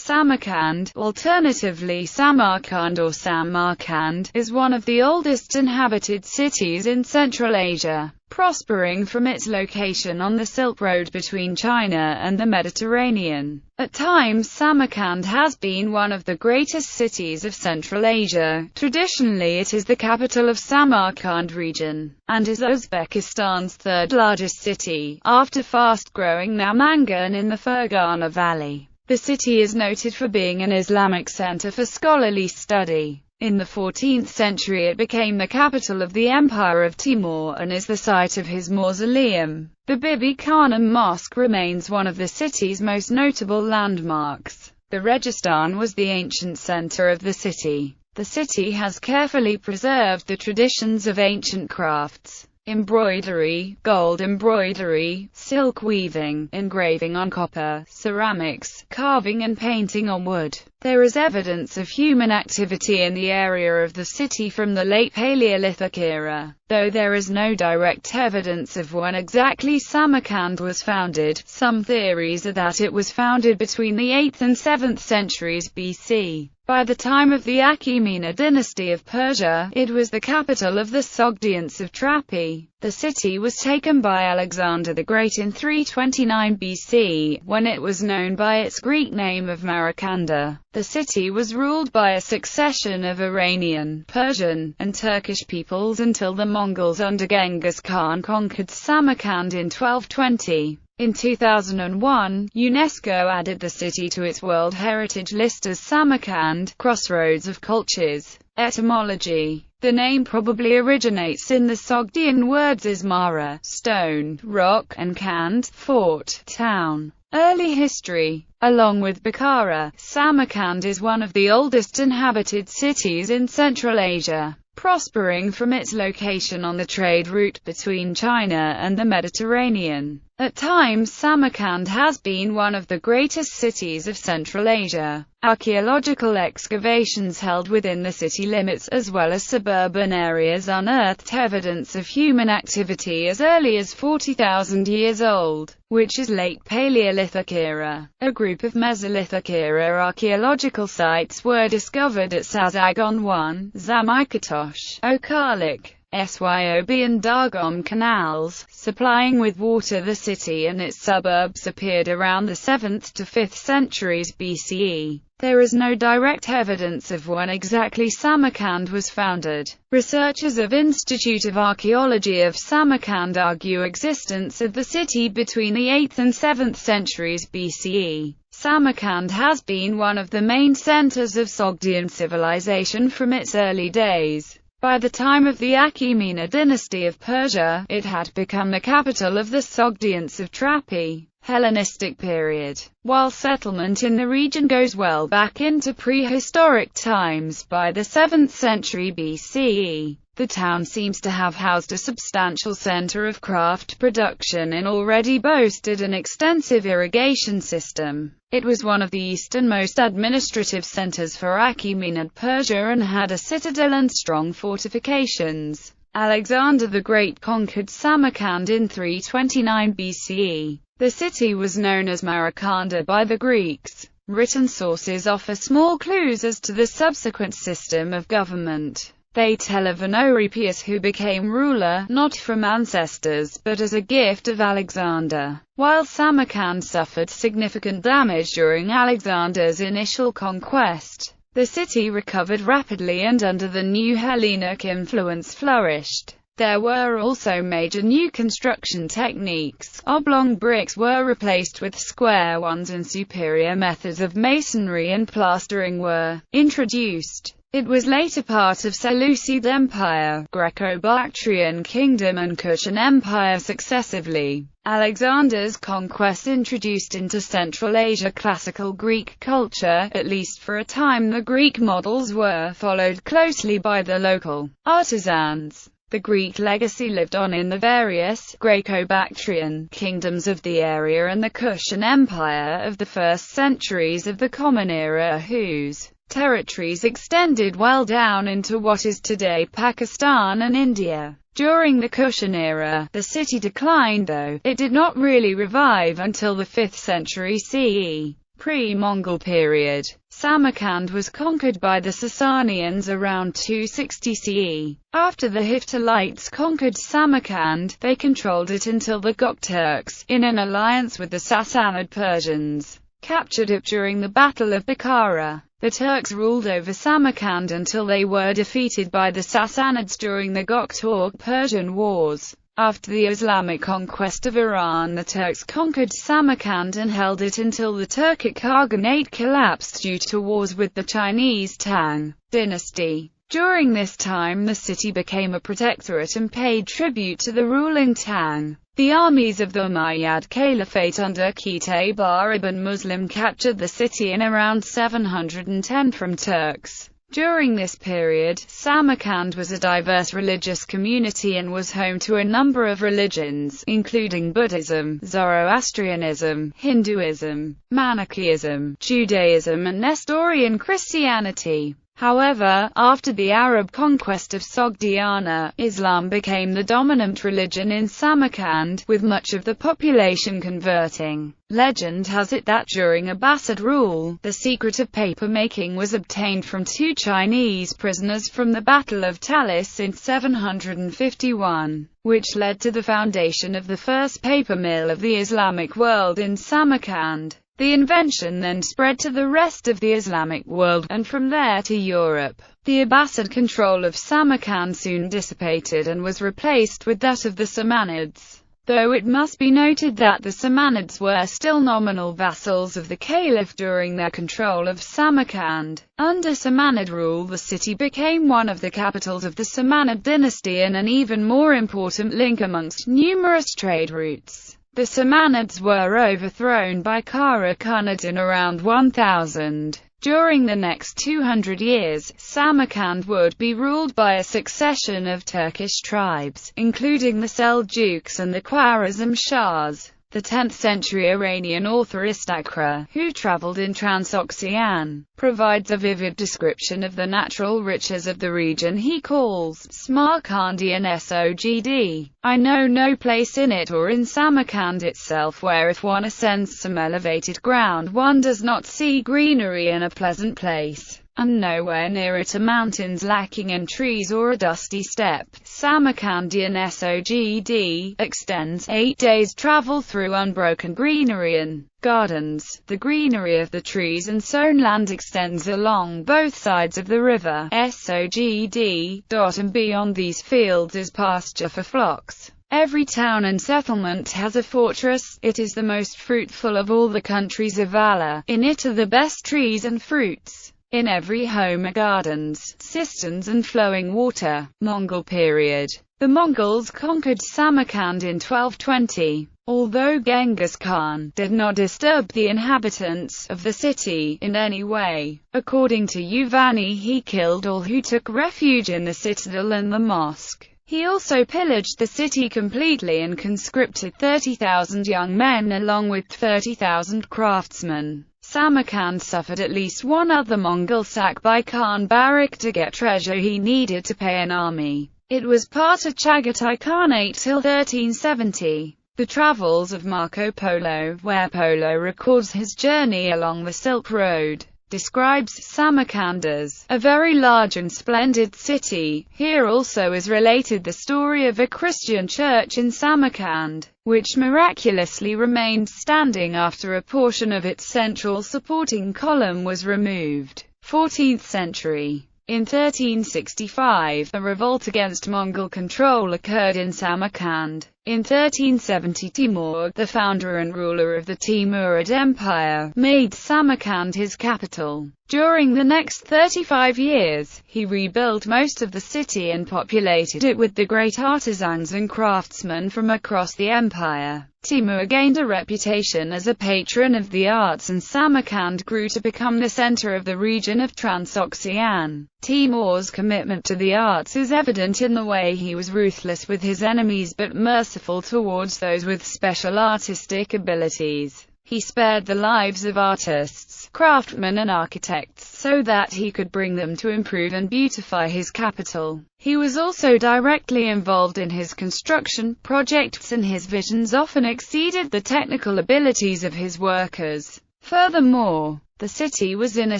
Samarkand, alternatively Samarkand or Samarkand, is one of the oldest inhabited cities in Central Asia, prospering from its location on the Silk Road between China and the Mediterranean. At times Samarkand has been one of the greatest cities of Central Asia. Traditionally it is the capital of Samarkand region, and is Uzbekistan's third largest city, after fast-growing Namangan in the Fergana Valley. The city is noted for being an Islamic center for scholarly study. In the 14th century it became the capital of the Empire of Timur and is the site of his mausoleum. The Bibi Khanum Mosque remains one of the city's most notable landmarks. The Registan was the ancient center of the city. The city has carefully preserved the traditions of ancient crafts. Embroidery, gold embroidery, silk weaving, engraving on copper, ceramics, carving and painting on wood. There is evidence of human activity in the area of the city from the late Paleolithic era. Though there is no direct evidence of when exactly Samarkand was founded, some theories are that it was founded between the 8th and 7th centuries BC. By the time of the Achaemenid dynasty of Persia, it was the capital of the Sogdian satrapy. The city was taken by Alexander the Great in 329 BC, when it was known by its Greek name of Samarkand. The city was ruled by a succession of Iranian, Persian, and Turkish peoples until the Mongols under Genghis Khan conquered Samarkand in 1220. In 2001, UNESCO added the city to its World Heritage List as Samarkand, Crossroads of Cultures. Etymology: the name probably originates in the Sogdian words Ismara, stone, rock, and Kand, fort, town. Early history: along with Bukhara, Samarkand is one of the oldest inhabited cities in Central Asia, prospering from its location on the trade route between China and the Mediterranean. At times Samarkand has been one of the greatest cities of Central Asia. Archaeological excavations held within the city limits as well as suburban areas unearthed evidence of human activity as early as 40,000 years old, which is late Paleolithic era. A group of Mesolithic era archaeological sites were discovered at Sazagon 1, Zamikatosh, Okalik, Syob and Dargom canals, supplying with water the city and its suburbs appeared around the 7th to 5th centuries BCE. There is no direct evidence of when exactly Samarkand was founded. Researchers of Institute of Archaeology of Samarkand argue existence of the city between the 8th and 7th centuries BCE. Samarkand has been one of the main centers of Sogdian civilization from its early days. By the time of the Achaemenid dynasty of Persia, it had become the capital of the Sogdian satrapy. Hellenistic period. While settlement in the region goes well back into prehistoric times, by the 7th century BCE, the town seems to have housed a substantial center of craft production and already boasted an extensive irrigation system. It was one of the easternmost administrative centers for Achaemenid Persia and had a citadel and strong fortifications. Alexander the Great conquered Samarkand in 329 BCE. The city was known as Samarkand by the Greeks. Written sources offer small clues as to the subsequent system of government. They tell of an Orepius who became ruler, not from ancestors, but as a gift of Alexander. While Samarkand suffered significant damage during Alexander's initial conquest, the city recovered rapidly and under the new Hellenic influence flourished. There were also major new construction techniques. Oblong bricks were replaced with square ones and superior methods of masonry and plastering were introduced. It was later part of Seleucid Empire, Greco-Bactrian Kingdom and Kushan Empire successively. Alexander's conquest introduced into Central Asia classical Greek culture. At least for a time the Greek models were followed closely by the local artisans. The Greek legacy lived on in the various Greco-Bactrian kingdoms of the area and the Kushan Empire of the first centuries of the Common Era, whose territories extended well down into what is today Pakistan and India. During the Kushan era, the city declined, though it did not really revive until the 5th century CE. Pre-Mongol period. Samarkand was conquered by the Sasanians around 260 CE. After the Hittite conquered Samarkand, they controlled it until the Gokturks, in an alliance with the Sassanid Persians, captured it during the Battle of Bukhara. The Turks ruled over Samarkand until they were defeated by the Sassanids during the Gokturk-Persian Wars. After the Islamic conquest of Iran, the Turks conquered Samarkand and held it until the Turkic Khaganate collapsed due to wars with the Chinese Tang dynasty. During this time, the city became a protectorate and paid tribute to the ruling Tang. The armies of the Umayyad Caliphate under Qutayb ibn Muslim captured the city in around 710 from Turks. During this period, Samarkand was a diverse religious community and was home to a number of religions, including Buddhism, Zoroastrianism, Hinduism, Manichaeism, Judaism and Nestorian Christianity. However, after the Arab conquest of Sogdian, Islam became the dominant religion in Samarkand, with much of the population converting. Legend has it that during Abbasid rule, the secret of paper-making was obtained from 2 Chinese prisoners from the Battle of Talis in 751, which led to the foundation of the first paper mill of the Islamic world in Samarkand. The invention then spread to the rest of the Islamic world, and from there to Europe. The Abbasid control of Samarkand soon dissipated and was replaced with that of the Samanids. Though it must be noted that the Samanids were still nominal vassals of the Caliph during their control of Samarkand. Under Samanid rule, the city became one of the capitals of the Samanid dynasty and an even more important link amongst numerous trade routes. The Samanids were overthrown by Kara Khanate in around 1000. During the next 200 years, Samarkand would be ruled by a succession of Turkish tribes, including the Seljuks and the Khwarezm Shahs. The 10th-century Iranian author Istakra, who traveled in Transoxian, provides a vivid description of the natural riches of the region he calls Samarkandian Sogd. I know no place in it or in Samarkand itself where if one ascends some elevated ground one does not see greenery in a pleasant place, and nowhere near it are mountains lacking in trees or a dusty steppe. Samarkandian Sogd extends 8 days' travel through unbroken greenery and gardens. The greenery of the trees and sown land extends along both sides of the river Sogd, and beyond these fields is pasture for flocks. Every town and settlement has a fortress. It is the most fruitful of all the countries of Allah. In it are the best trees and fruits. In every home are gardens, cisterns and flowing water. Mongol period. The Mongols conquered Samarkand in 1220. Although Genghis Khan did not disturb the inhabitants of the city in any way, according to Yuvani, he killed all who took refuge in the citadel and the mosque. He also pillaged the city completely and conscripted 30,000 young men along with 30,000 craftsmen. Samarkand suffered at least one other Mongol sack by Khan Barak to get treasure he needed to pay an army. It was part of Chagatai Khanate till 1370. The Travels of Marco Polo, where Polo records his journey along the Silk Road, describes Samarkand as a very large and splendid city. Here also is related the story of a Christian church in Samarkand, which miraculously remained standing after a portion of its central supporting column was removed. 14th century. In 1365, a revolt against Mongol control occurred in Samarkand. In 1370, Timur, the founder and ruler of the Timurid Empire, made Samarkand his capital. During the next 35 years, he rebuilt most of the city and populated it with the great artisans and craftsmen from across the empire. Timur gained a reputation as a patron of the arts, and Samarkand grew to become the center of the region of Transoxian. Timur's commitment to the arts is evident in the way he was ruthless with his enemies but merciful towards those with special artistic abilities. He spared the lives of artists, craftsmen and architects so that he could bring them to improve and beautify his capital. He was also directly involved in his construction projects, and his visions often exceeded the technical abilities of his workers. Furthermore, the city was in a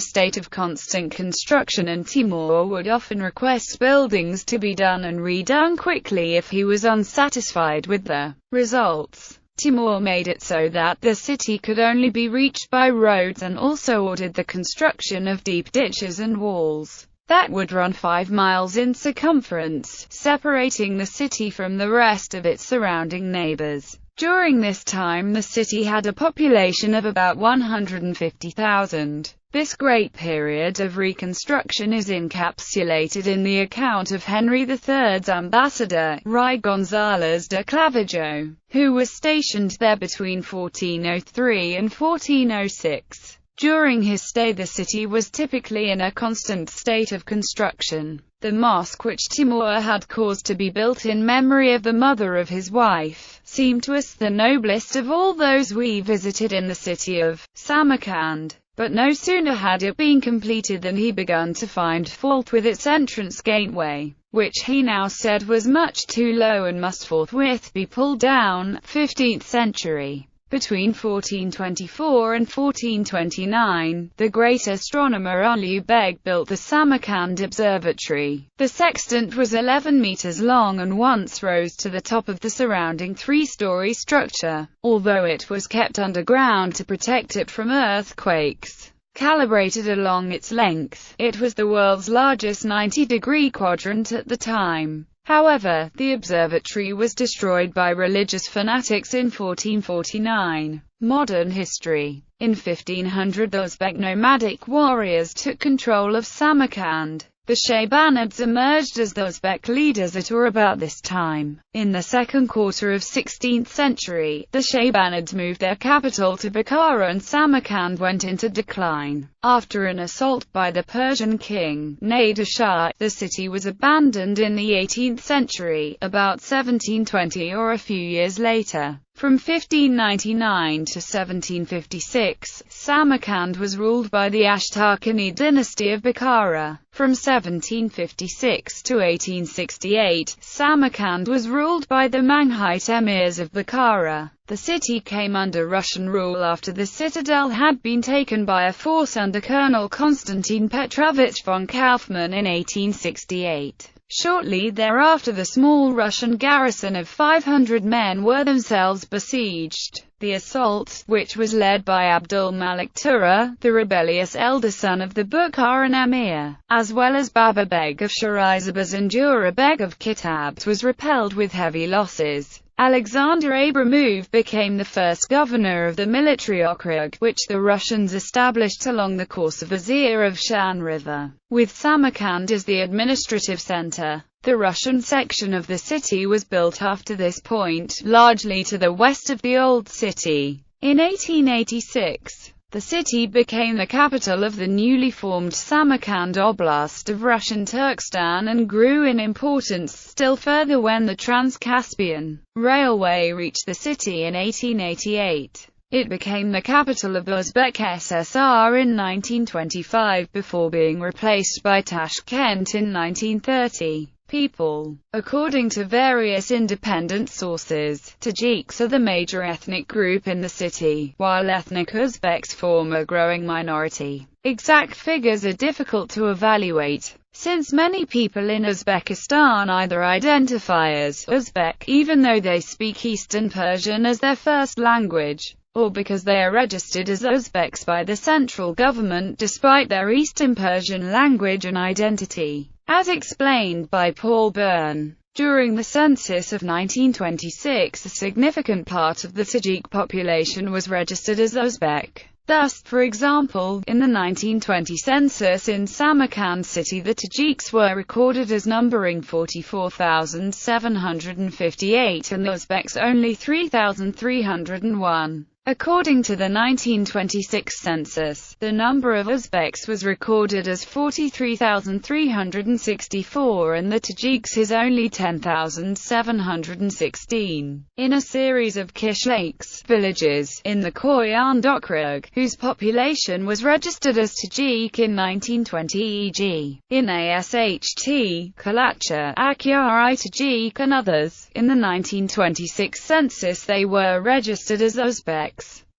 state of constant construction, and Timur would often request buildings to be done and redone quickly if he was unsatisfied with the results. Timur made it so that the city could only be reached by roads, and also ordered the construction of deep ditches and walls that would run 5 miles in circumference, separating the city from the rest of its surrounding neighbors. During this time the city had a population of about 150,000. This great period of reconstruction is encapsulated in the account of Henry III's ambassador, Ruy González de Clavijo, who was stationed there between 1403 and 1406. During his stay the city was typically in a constant state of construction. The mosque which Timur had caused to be built in memory of the mother of his wife seemed to us the noblest of all those we visited in the city of Samarkand. But no sooner had it been completed than he began to find fault with its entrance gateway, which he now said was much too low and must forthwith be pulled down. 15th century. Between 1424 and 1429, the great astronomer Ali Beg built the Samarkand Observatory. The sextant was 11 meters long and once rose to the top of the surrounding 3-story structure, although it was kept underground to protect it from earthquakes. Calibrated along its length, it was the world's largest 90-degree quadrant at the time. However, the observatory was destroyed by religious fanatics in 1449. Modern history. In 1500 Uzbek nomadic warriors took control of Samarkand. The Shaybanids emerged as the Uzbek leaders at or about this time. In the second quarter of 16th century, the Shaybanids moved their capital to Bukhara and Samarkand went into decline. After an assault by the Persian king, Nader Shah, the city was abandoned in the 18th century, about 1720 or a few years later. From 1599 to 1756, Samarkand was ruled by the Ashtakani dynasty of Bukhara. From 1756 to 1868, Samarkand was ruled by the Manghite emirs of Bukhara. The city came under Russian rule after the citadel had been taken by a force under Colonel Konstantin Petrovich von Kaufmann in 1868. Shortly thereafter the small Russian garrison of 500 men were themselves besieged. The assault, which was led by Abdul Malik Tura, the rebellious elder son of the Bukharan emir, as well as Baba Beg of Shirazabad and Jura Beg of Kitabs, was repelled with heavy losses. Alexander Abramov became the first governor of the military okrug, which the Russians established along the course of Azir of Shan River. With Samarkand as the administrative center, the Russian section of the city was built after this point, largely to the west of the old city. In 1886, the city became the capital of the newly formed Samarkand Oblast of Russian Turkestan and grew in importance still further when the Trans-Caspian Railway reached the city in 1888. It became the capital of Uzbek SSR in 1925 before being replaced by Tashkent in 1930. People. According to various independent sources, Tajiks are the major ethnic group in the city, while ethnic Uzbeks form a growing minority. Exact figures are difficult to evaluate, since many people in Uzbekistan either identify as Uzbek, even though they speak Eastern Persian as their first language, or because they are registered as Uzbeks by the central government despite their Eastern Persian language and identity. As explained by Paul Byrne, during the census of 1926 a significant part of the Tajik population was registered as Uzbek. Thus, for example, in the 1920 census in Samarkand city the Tajiks were recorded as numbering 44,758 and the Uzbeks only 3,301. According to the 1926 census, the number of Uzbeks was recorded as 43,364 and the Tajiks is only 10,716. In a series of kishlaks, villages, in the Koyand okrug, whose population was registered as Tajik in 1920 e.g. in Asht, Kalacha, Akyari Tajik and others, in the 1926 census they were registered as Uzbeks.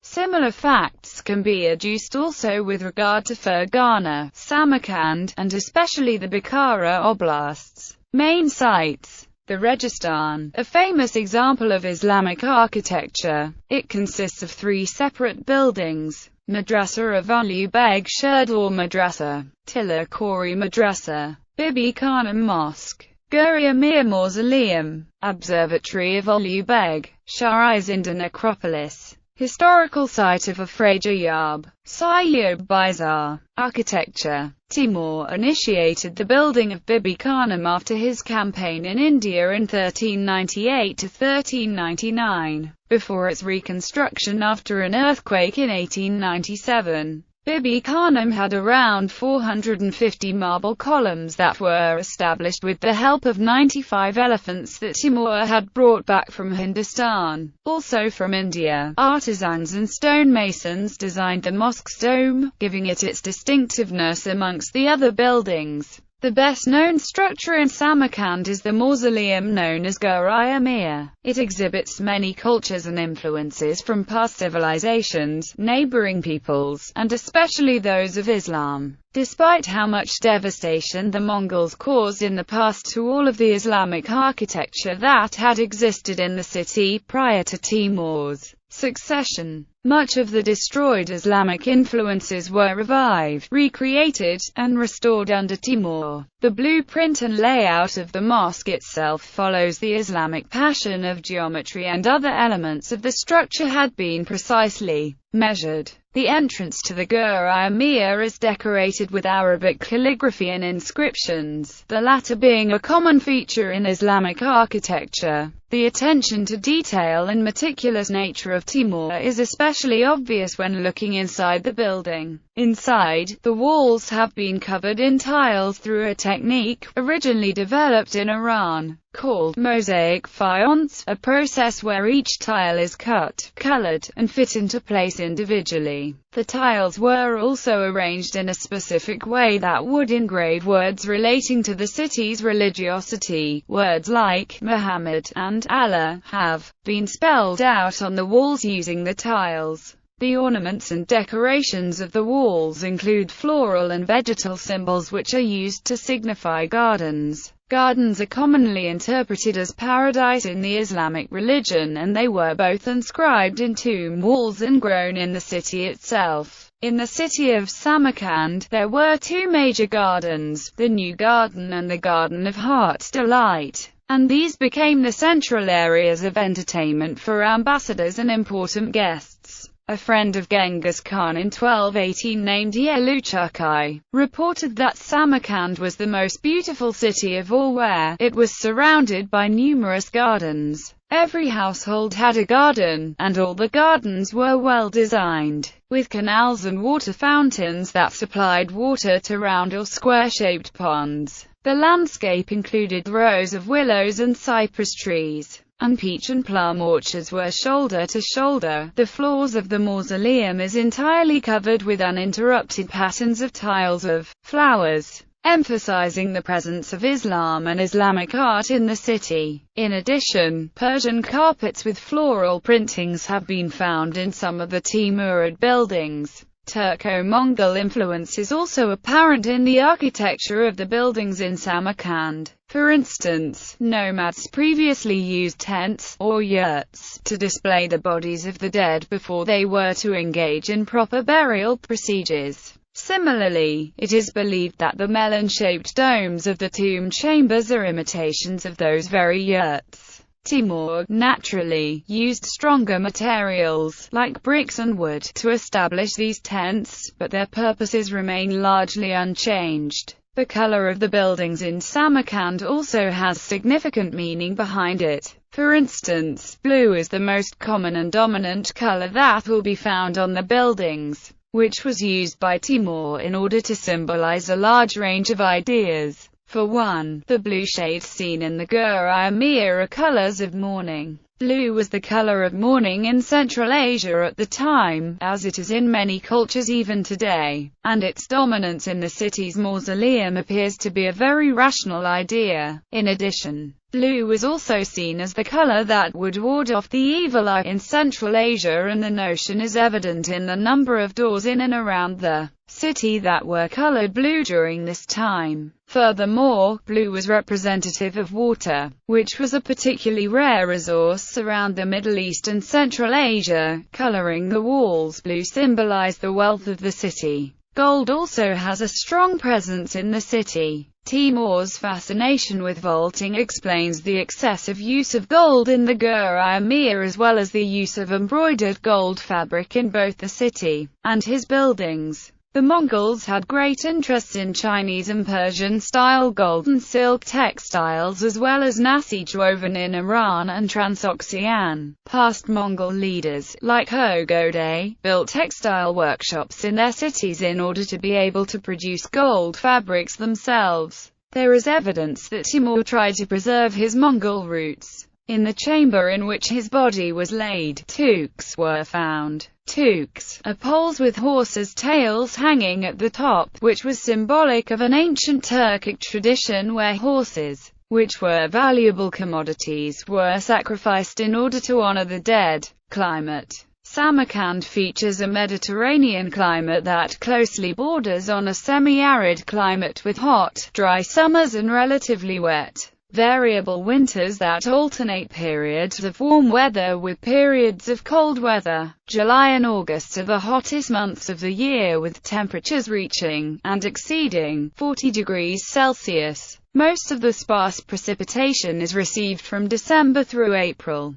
Similar facts can be adduced also with regard to Fergana, Samarkand, and especially the Bukhara Oblast's main sites. The Registan, a famous example of Islamic architecture. It consists of 3 separate buildings: Madrasa of Ulubeg Sherdor Madrasa, Tilla Kori Madrasa, Bibi Khanum Mosque, Guri Amir Mausoleum, Observatory of Ulubeg, Shah Zindan Necropolis, historical site of Afrajayab, Sayyub Bizar. Architecture. Timur initiated the building of Bibi Khanum after his campaign in India in 1398 to 1399, before its reconstruction after an earthquake in 1897. Bibi Khanum had around 450 marble columns that were established with the help of 95 elephants that Timur had brought back from Hindustan. Also from India, artisans and stonemasons designed the mosque's dome, giving it its distinctiveness amongst the other buildings. The best-known structure in Samarkand is the mausoleum known as Guri Amir. It exhibits many cultures and influences from past civilizations, neighboring peoples, and especially those of Islam. Despite how much devastation the Mongols caused in the past to all of the Islamic architecture that had existed in the city prior to Timur's succession, much of the destroyed Islamic influences were revived, recreated, and restored under Timur. The blueprint and layout of the mosque itself follows the Islamic pattern of geometry, and other elements of the structure had been precisely measured. The entrance to the Guri Amir is decorated with Arabic calligraphy and inscriptions, the latter being a common feature in Islamic architecture. The attention to detail and meticulous nature of Timur is especially obvious when looking inside the building. Inside, the walls have been covered in tiles through a technique, originally developed in Iran, called mosaic faience, a process where each tile is cut, colored, and fit into place individually. The tiles were also arranged in a specific way that would engrave words relating to the city's religiosity. Words like Muhammad and Allah have been spelled out on the walls using the tiles. The ornaments and decorations of the walls include floral and vegetal symbols which are used to signify gardens. Gardens are commonly interpreted as paradise in the Islamic religion, and they were both inscribed in tomb walls and grown in the city itself. In the city of Samarkand, there were 2 major gardens, the New Garden and the Garden of Heart's Delight, and these became the central areas of entertainment for ambassadors and important guests. A friend of Genghis Khan in 1218 named Yeluchakai reported that Samarkand was the most beautiful city of all, where it was surrounded by numerous gardens. Every household had a garden, and all the gardens were well designed, with canals and water fountains that supplied water to round or square-shaped ponds. The landscape included rows of willows and cypress trees, and peach and plum orchards were shoulder to shoulder. The floors of the mausoleum is entirely covered with uninterrupted patterns of tiles of flowers, emphasizing the presence of Islam and Islamic art in the city. In addition, Persian carpets with floral printings have been found in some of the Timurid buildings. Turco-Mongol influence is also apparent in the architecture of the buildings in Samarkand. For instance, nomads previously used tents, or yurts, to display the bodies of the dead before they were to engage in proper burial procedures. Similarly, it is believed that the melon-shaped domes of the tomb chambers are imitations of those very yurts. Timur, naturally, used stronger materials, like bricks and wood, to establish these tents, but their purposes remain largely unchanged. The color of the buildings in Samarkand also has significant meaning behind it. For instance, blue is the most common and dominant color that will be found on the buildings, which was used by Timur in order to symbolize a large range of ideas. For one, the blue shades seen in the Guri Amir are colors of mourning. Blue was the color of mourning in Central Asia at the time, as it is in many cultures even today, and its dominance in the city's mausoleum appears to be a very rational idea. In addition, blue was also seen as the color that would ward off the evil eye in Central Asia, and the notion is evident in the number of doors in and around the city that were colored blue during this time. Furthermore, blue was representative of water, which was a particularly rare resource around the Middle East and Central Asia. Coloring the walls blue symbolized the wealth of the city. Gold also has a strong presence in the city. Timur's fascination with vaulting explains the excessive use of gold in the Gur Emir, as well as the use of embroidered gold fabric in both the city and his buildings. The Mongols had great interest in Chinese and Persian-style gold and silk textiles, as well as nasij woven in Iran and Transoxian. Past Mongol leaders, like Hogode, built textile workshops in their cities in order to be able to produce gold fabrics themselves. There is evidence that Timur tried to preserve his Mongol roots. In the chamber in which his body was laid, tuques were found. Tuques are poles with horses' tails hanging at the top, which was symbolic of an ancient Turkic tradition where horses, which were valuable commodities, were sacrificed in order to honor the dead. Climate. Samarkand features a Mediterranean climate that closely borders on a semi-arid climate with hot, dry summers and relatively wet, variable winters that alternate periods of warm weather with periods of cold weather. July and August are the hottest months of the year, with temperatures reaching and exceeding 40 degrees Celsius. Most of the sparse precipitation is received from December through April.